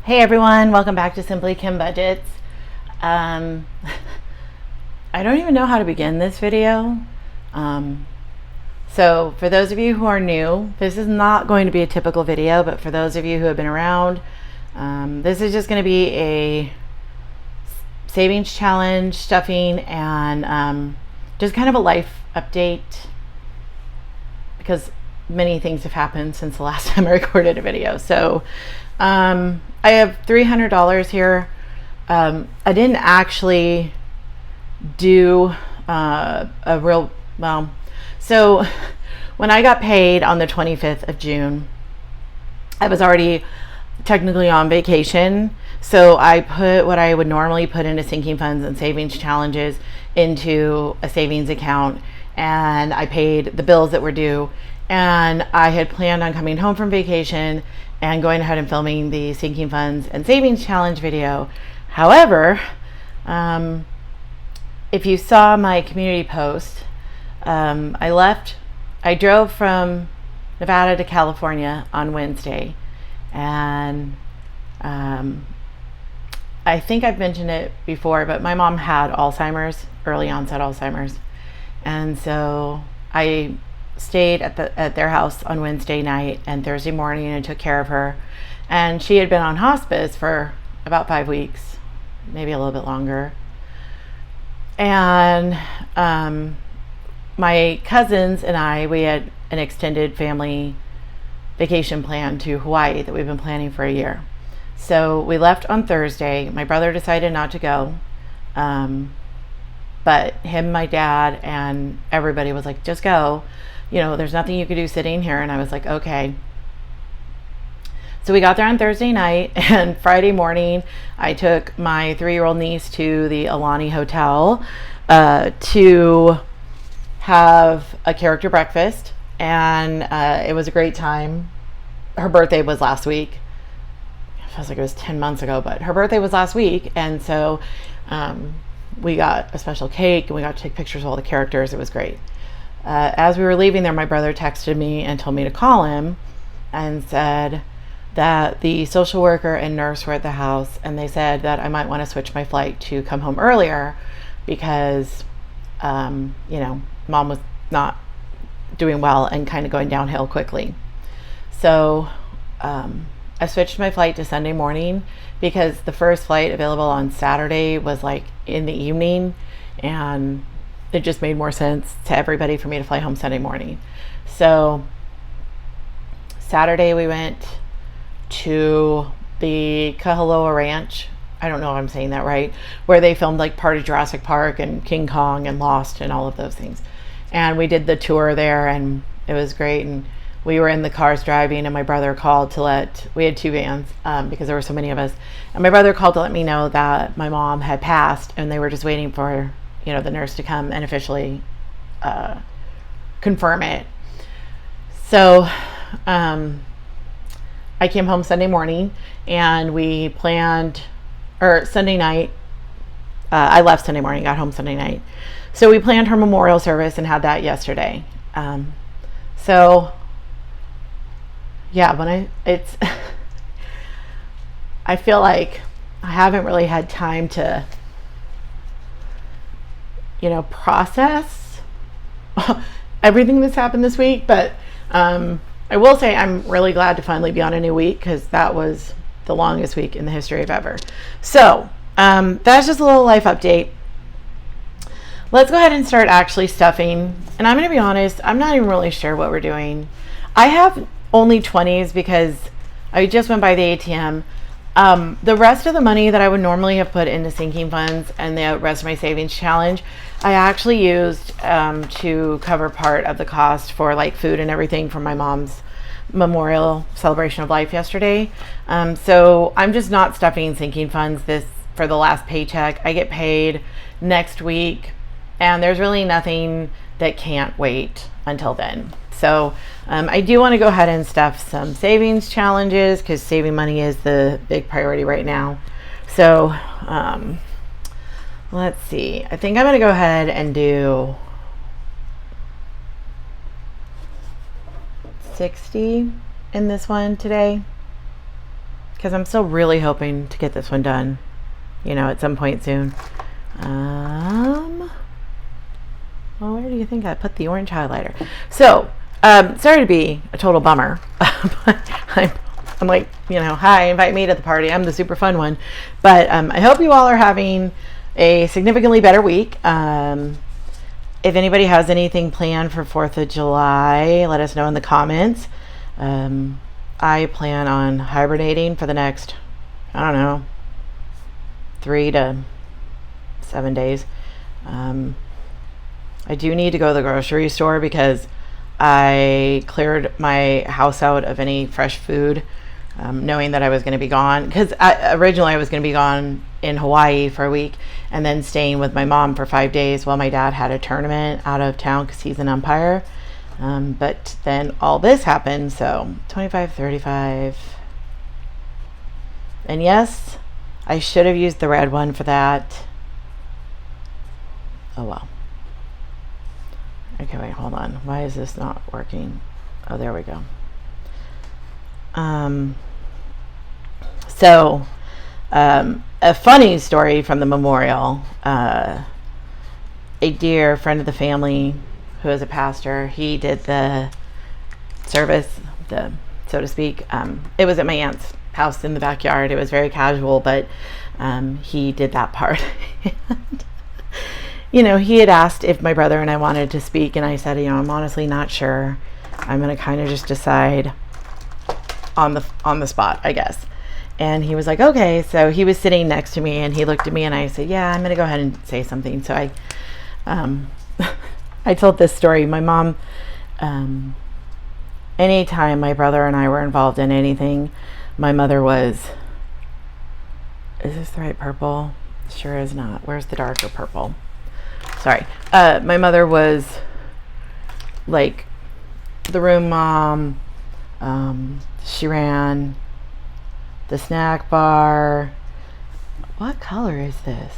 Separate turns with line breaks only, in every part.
Hey everyone, welcome back to Simply Kim Budgets. Um, I don't even know how to begin this video. So for those of you who are new, this is not going to be a typical video, but for those of you who have been around, this is just going to be a savings challenge, stuffing, and just kind of a life update because many things have happened since the last time I recorded a video. So I have $300 here. I didn't actually do so when I got paid on the 25th of June, I was already technically on vacation. So I put what I would normally put into sinking funds and savings challenges into a savings account, and I paid the bills that were due. And I had planned on coming home from vacation and going ahead and filming the sinking funds and savings challenge video. However, if you saw my community post, I drove from Nevada to California on Wednesday, and I think I've mentioned it before, but my mom had Alzheimer's, early onset Alzheimer's, and so I stayed at their house on Wednesday night and Thursday morning and took care of her. And she had been on hospice for about 5 weeks, maybe a little bit longer. And my cousins and I, we had an extended family vacation plan to Hawaii that we've been planning for a year. So we left on Thursday. My brother decided not to go. But him, my dad, and everybody was like, just go. You know, there's nothing you could do sitting here. And I was like, okay. So we got there on Thursday night, and Friday morning, I took my 3-year-old niece to the Alani Hotel to have a character breakfast. And it was a great time. Her birthday was last week. It feels like it was 10 months ago, but her birthday was last week. And so we got a special cake, and we got to take pictures of all the characters. It was great. As we were leaving there, my brother texted me and told me to call him and said that the social worker and nurse were at the house, and they said that I might want to switch my flight to come home earlier because, mom was not doing well and kind of going downhill quickly. So I switched my flight to Sunday morning because the first flight available on Saturday was like in the evening, and it just made more sense to everybody for me to fly home Sunday morning. So Saturday we went to the Kahaloa Ranch. I don't know if I'm saying that right, where they filmed like part of Jurassic Park and King Kong and Lost and all of those things. And we did the tour there, and it was great. And we were in the cars driving, and my brother called we had 2 vans because there were so many of us. And my brother called to let me know that my mom had passed, and they were just waiting for the nurse to come and officially confirm it. So I came home Sunday morning, and we planned, or Sunday night, I left Sunday morning, got home Sunday night. So we planned her memorial service and had that yesterday. So yeah, I feel like I haven't really had time to process everything that's happened this week, but I will say I'm really glad to finally be on a new week, because that was the longest week in the history of ever. So that's just a little life update. Let's go ahead and start actually stuffing. And I'm going to be honest, I'm not even really sure what we're doing. I have only 20s because I just went by the ATM. The rest of the money that I would normally have put into sinking funds and the rest of my savings challenge, I actually used to cover part of the cost for like food and everything for my mom's memorial celebration of life yesterday. So I'm just not stuffing sinking funds for the last paycheck. I get paid next week, and there's really nothing that can't wait until then. So I do want to go ahead and stuff some savings challenges, because saving money is the big priority right now. So let's see. I think I'm going to go ahead and do 60 in this one today. because I'm still really hoping to get this one done, at some point soon. Well, where do you think I put the orange highlighter? So, sorry to be a total bummer. I'm like, hi, invite me to the party. I'm the super fun one. But I hope you all are having a significantly better week. If anybody has anything planned for 4th of July, let us know in the comments. I plan on hibernating for the next, 3 to 7 days. I do need to go to the grocery store because I cleared my house out of any fresh food, knowing that I was going to be gone. Because originally I was going to be gone in Hawaii for a week and then staying with my mom for 5 days while my dad had a tournament out of town because he's an umpire. But then all this happened, so 25, 35. And yes, I should have used the red one for that. Oh well. Okay, wait, hold on. Why is this not working? Oh, there we go. A funny story from the memorial. A dear friend of the family who is a pastor, he did the service, so to speak. It was at my aunt's house in the backyard. It was very casual, but he did that part. He had asked if my brother and I wanted to speak, and I said, I'm honestly not sure. I'm going to kind of just decide on the spot, I guess. And he was like, okay. So he was sitting next to me, and he looked at me, and I said, yeah, I'm going to go ahead and say something. So I told this story. My mom, anytime my brother and I were involved in anything, my mother was, is this the right purple? Sure is not. Where's the darker purple? Sorry. My mother was like the room mom. She ran the snack bar. What color is this?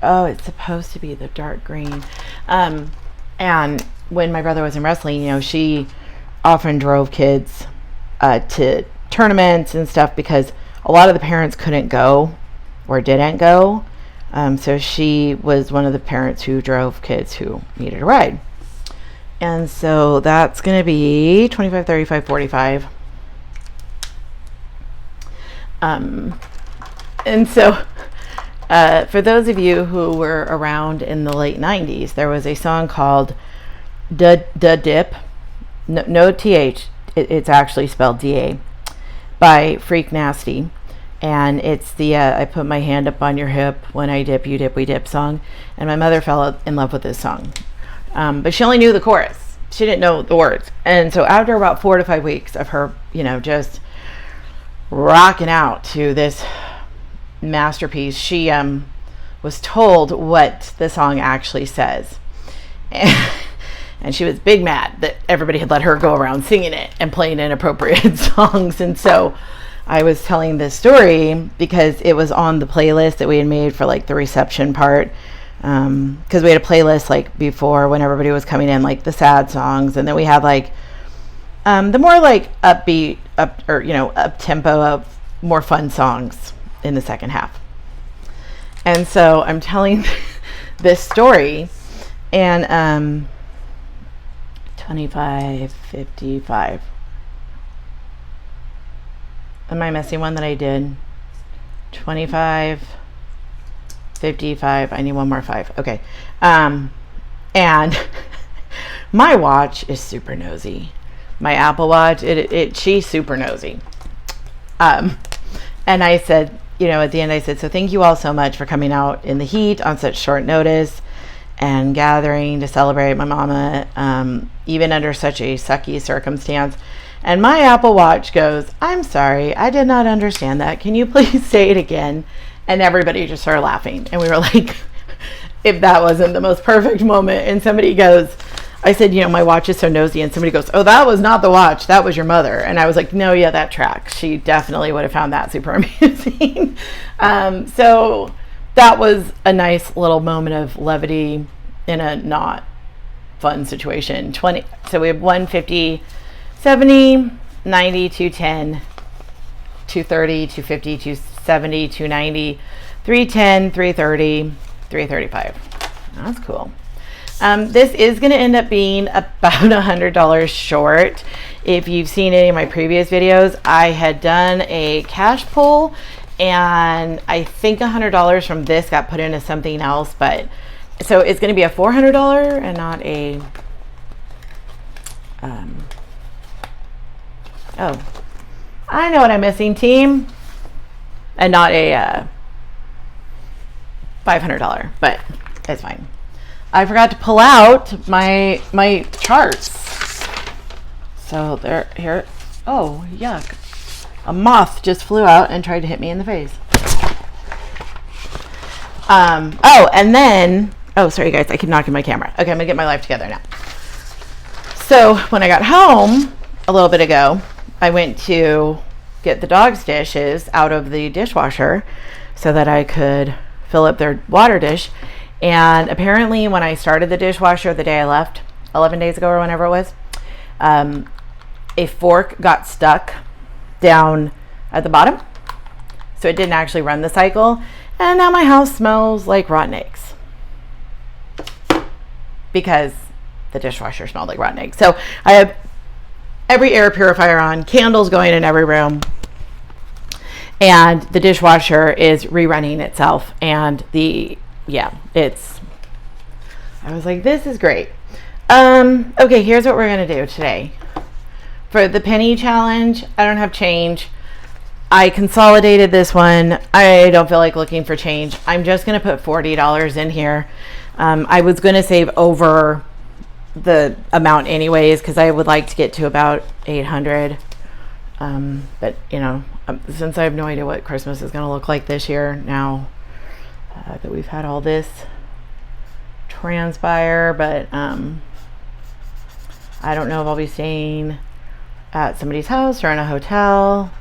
Oh, it's supposed to be the dark green. And when my brother was in wrestling, she often drove kids to tournaments and stuff because a lot of the parents couldn't go or didn't go. So she was one of the parents who drove kids who needed a ride. And so that's going to be 25, 35, 45. And so for those of you who were around in the late 90s, there was a song called Da Dip, no TH, it's actually spelled DA, by Freak Nasty. And it's the I put my hand up on your hip, when I dip, you dip, we dip song. And my mother fell in love with this song. But she only knew the chorus. She didn't know the words. And so after about 4 to 5 weeks of her, just rocking out to this masterpiece, she was told what the song actually says. And she was big mad that everybody had let her go around singing it and playing inappropriate songs. And so I was telling this story because it was on the playlist that we had made for like the reception part. Because we had a playlist like before when everybody was coming in, like the sad songs, and then we had like the more like upbeat, up tempo, of more fun songs in the second half. And so I'm telling this story, and 25, 55. Am I missing one that I did? 25, 55. I need one more 5. Okay. And my watch is super nosy. My Apple Watch, she's super nosy. And I said, at the end I said, so thank you all so much for coming out in the heat on such short notice and gathering to celebrate my mama, even under such a sucky circumstance. And my Apple Watch goes, I'm sorry, I did not understand that. Can you please say it again? And everybody just started laughing. And we were like, if that wasn't the most perfect moment. And somebody goes, I said, my watch is so nosy. And somebody goes, oh, that was not the watch. That was your mother. And I was like, no, yeah, that tracks. She definitely would have found that super amusing. So that was a nice little moment of levity in a not fun situation. So we have 150, 70, 90, 210, 230, 250, 270, 290, 310, 330, 335. That's cool. This is going to end up being about $100 short. If you've seen any of my previous videos, I had done a cash pull, and I think $100 from this got put into something else, but so it's going to be a $400 and not a oh, I know what I'm missing, team, and not a $500, but it's fine. I forgot to pull out my charts. So they're here. Oh, yuck. A moth just flew out and tried to hit me in the face. Oh, and then, oh, sorry guys, I keep knocking my camera. Okay, I'm gonna get my life together now. So when I got home a little bit ago, I went to get the dog's dishes out of the dishwasher so that I could fill up their water dish. And apparently when I started the dishwasher the day I left, 11 days ago or whenever it was, a fork got stuck down at the bottom. So it didn't actually run the cycle. And now my house smells like rotten eggs. Because the dishwasher smelled like rotten eggs. So I have every air purifier on, candles going in every room. And the dishwasher is rerunning itself. And I was like, this is great. Okay, here's what we're going to do today. For the penny challenge, I don't have change. I consolidated this one. I don't feel like looking for change. I'm just going to put $40 in here. I was going to save over the amount anyways, because I would like to get to about 800. But, you know, since I have no idea what Christmas is going to look like this year now, that we've had all this transpire, but I don't know if I'll be staying at somebody's house or in a hotel,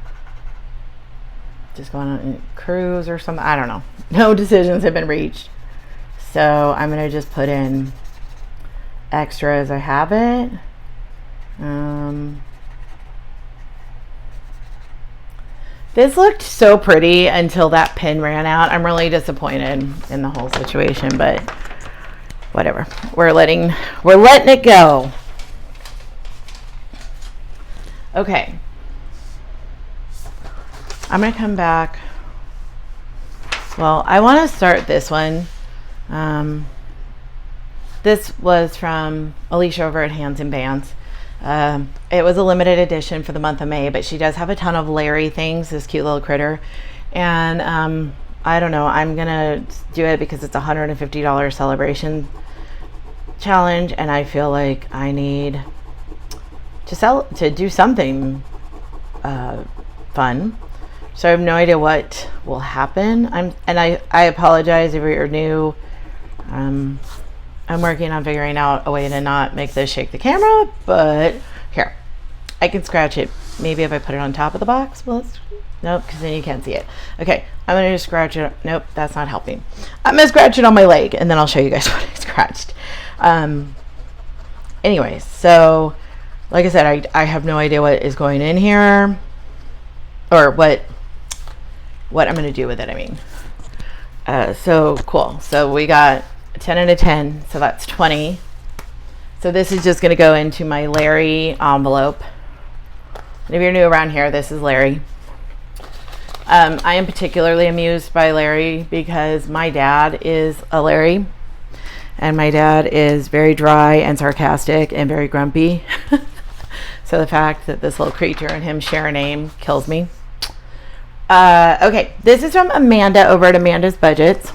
just going on a cruise or something. I don't know. No decisions have been reached, so I'm gonna just put in extra as I have it. This looked so pretty until that pin ran out. I'm really disappointed in the whole situation, but whatever. We're letting it go. Okay. I'm going to come back. Well, I want to start this one. This was from Alicia over at Hands and Bands. It was a limited edition for the month of May, but she does have a ton of Larry things, this cute little critter. And I don't know, I'm gonna do it because it's a $150 celebration challenge, and I feel like I need to do something fun. So I have no idea what will happen. I apologize if you're new. I'm working on figuring out a way to not make this shake the camera, but here, I can scratch it. Maybe if I put it on top of the box. Well, nope, because then you can't see it. Okay, I'm going to just scratch it. Nope, that's not helping. I'm going to scratch it on my leg, and then I'll show you guys what I scratched. Anyways, so like I said, I have no idea what is going in here, or what I'm going to do with it, I mean. So cool. So we got 10 and a 10, so that's 20. So this is just going to go into my Larry envelope. And if you're new around here, this is Larry. I am particularly amused by Larry because my dad is a Larry, and my dad is very dry and sarcastic and very grumpy. So the fact that this little creature and him share a name kills me. Okay, this is from Amanda over at Amanda's Budgets.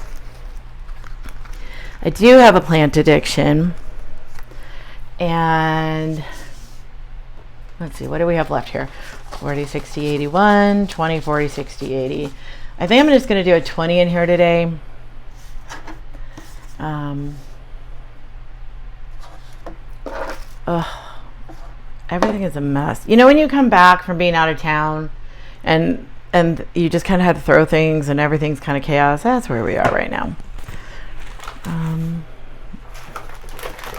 I do have a plant addiction, and let's see, what do we have left here? 40, 60, 81, 20, 40, 60, 80. I think I'm just going to do a 20 in here today. Everything is a mess. You know, when you come back from being out of town and you just kind of had to throw things and everything's kind of chaos, that's where we are right now.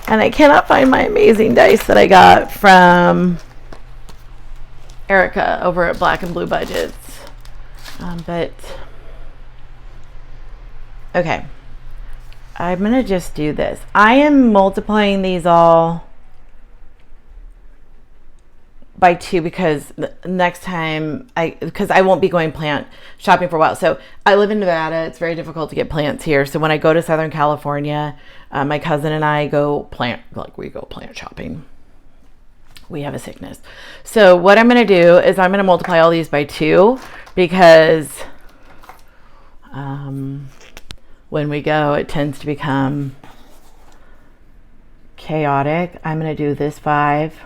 And I cannot find my amazing dice that I got from Erica over at Black and Blue Budgets. But okay, I'm gonna just do this. I am multiplying these all by 2 because next time because I won't be going plant shopping for a while. So I live in Nevada. It's very difficult to get plants here. So when I go to Southern California, my cousin and I go plant shopping. We have a sickness. So what I'm going to do is I'm going to multiply all these by 2 because when we go, it tends to become chaotic. I'm going to do this 5.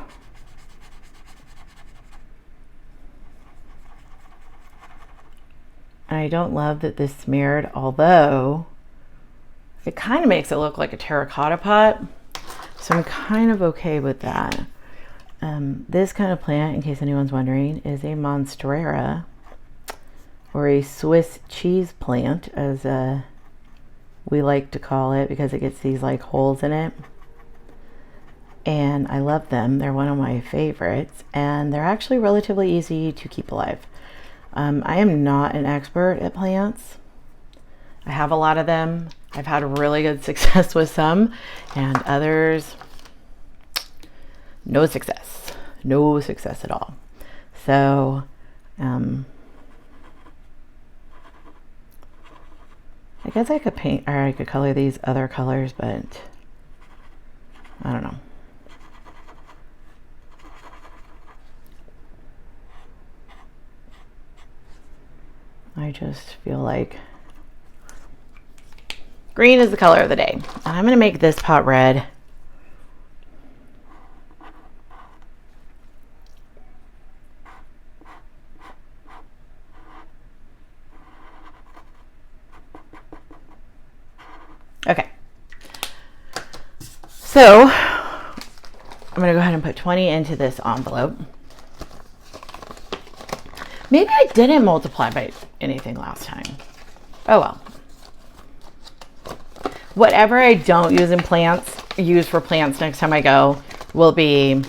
And I don't love that this smeared, although it kind of makes it look like a terracotta pot. So I'm kind of okay with that. This kind of plant, in case anyone's wondering, is a monstera, or a Swiss cheese plant, as we like to call it, because it gets these like holes in it. And I love them. They're one of my favorites, and they're actually relatively easy to keep alive. I am not an expert at plants. I have a lot of them. I've had really good success with some, and others, no success at all. So I guess I could paint, or I could color these other colors, but I don't know. I just feel like green is the color of the day. And I'm going to make this pot red. Okay. So I'm going to go ahead and put 20 into this envelope. Maybe I didn't multiply by anything last time. Oh well. Whatever I don't use for plants next time I go will be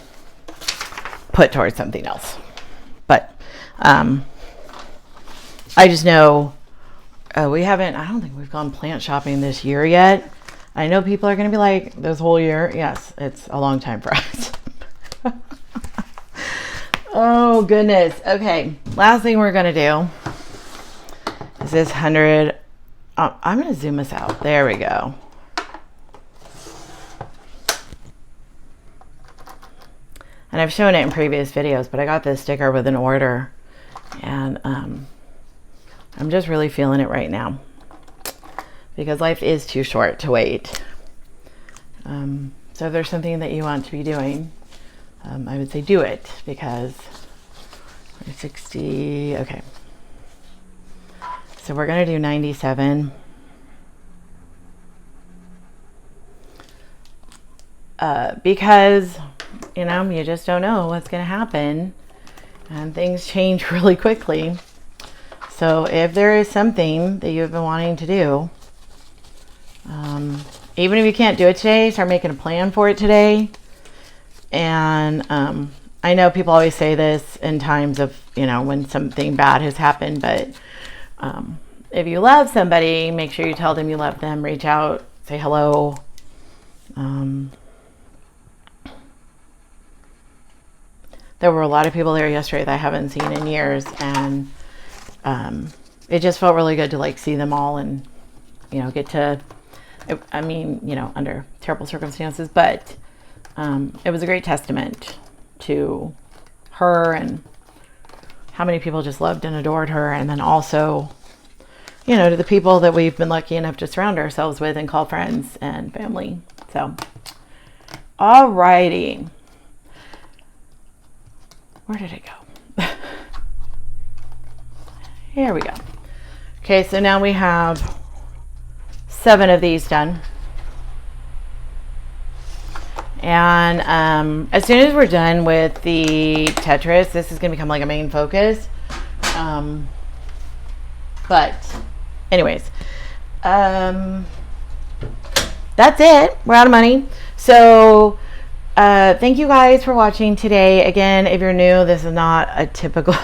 put towards something else. But I just know I don't think we've gone plant shopping this year yet. I know people are going to be like, this whole year. Yes, it's a long time for us. Oh goodness. Okay, last thing we're gonna do is this 100. I'm gonna zoom this out. There we go. And I've shown it in previous videos, but I got this sticker with an order, and I'm just really feeling it right now because life is too short to wait. So if there's something that you want to be doing, I would say do it, because 60, okay. So we're gonna do 97. Because, you just don't know what's gonna happen, and things change really quickly. So if there is something that you've been wanting to do, even if you can't do it today, start making a plan for it today. And I know people always say this in times of, when something bad has happened, but if you love somebody, make sure you tell them you love them, reach out, say hello. There were a lot of people there yesterday that I haven't seen in years, and it just felt really good to see them all and, get to, under terrible circumstances, but it was a great testament to her and how many people just loved and adored her. And then also, to the people that we've been lucky enough to surround ourselves with and call friends and family. So, all righty. Where did it go? Here we go. Okay, so now we have 7 of these done. And as soon as we're done with the Tetris, this is going to become like a main focus. But anyways, that's it. We're out of money. So Thank you guys for watching today. Again, if you're new, this is not a typical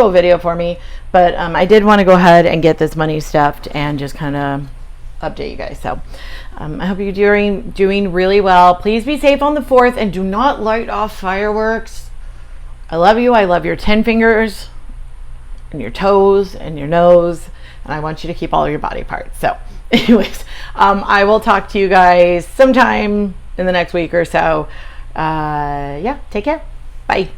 video for me, but I did want to go ahead and get this money stuffed and just kind of update you guys. So I hope you're doing really well. Please be safe on the 4th and do not light off fireworks. I love you. I love your 10 fingers and your toes and your nose, and I want you to keep all your body parts. So anyways, I will talk to you guys sometime in the next week or so. Yeah, take care. Bye.